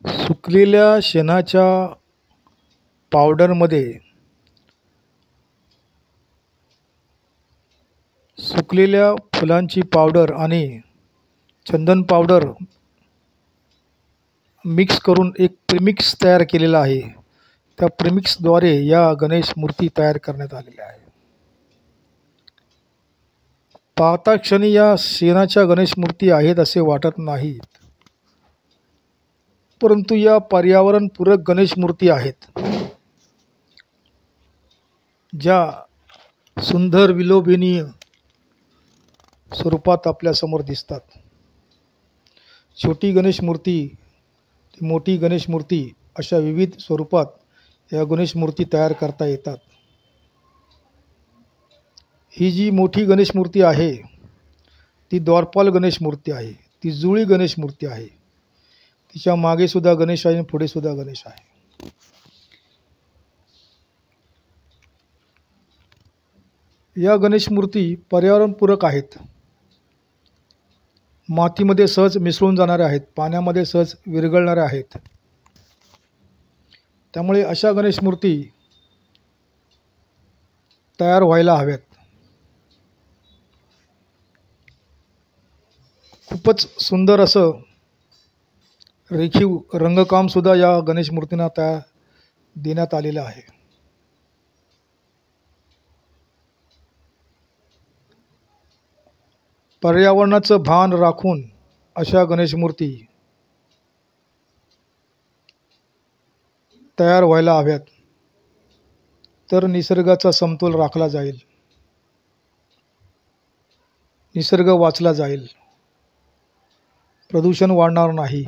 सुकलेल्या शेणाच्या पावडरमध्ये सुकलेल्या फुलांची पावडर आणि चंदन पावडर मिक्स करून एक प्रीमिक्स तयार केलेला आहे. त्या प्रीमिक्सद्वारे या गणेश मूर्ती तयार करण्यात आलेल्या आहे. पाहता क्षणी या शेणाच्या गणेश मूर्ती आहेत असे वाटत नाहीत, परंतु या पर्यावरणपूरक गणेश मूर्ती आहेत, ज्या सुंदर विलोभनीय स्वरूपात आपल्यासमोर दिसतात. छोटी गणेश मूर्ती, मोठी गणेश मूर्ती अशा विविध स्वरूपात या गणेश मूर्ती तयार करता येतात. ही जी मोठी गणेश मूर्ती आहे ती द्वारपाल गणेश मूर्ती आहे. ती जुळी गणेश मूर्ती आहे. तिच्या मागे सुद्धा गणेश आहे आणि पुढे सुद्धा गणेश आहे. या गणेश मूर्ती पर्यावरणपूरक आहेत. मातीमध्ये सहज मिसळून जाणाऱ्या आहेत, पाण्यामध्ये सहज विरघळणाऱ्या आहेत. त्यामुळे अशा गणेश मूर्ती तयार व्हायला हव्यात. खूपच सुंदर असं रेखीव रंगकाम सुद्धा या गणेश मूर्तींना देण्यात आलेलं आहे. पर्यावरणाचं भान राखून अशा गणेश मूर्ती तयार व्हायला हव्यात, तर निसर्गाचा समतोल राखला जाईल, निसर्ग वाचला जाईल, प्रदूषण वाढणार नाही.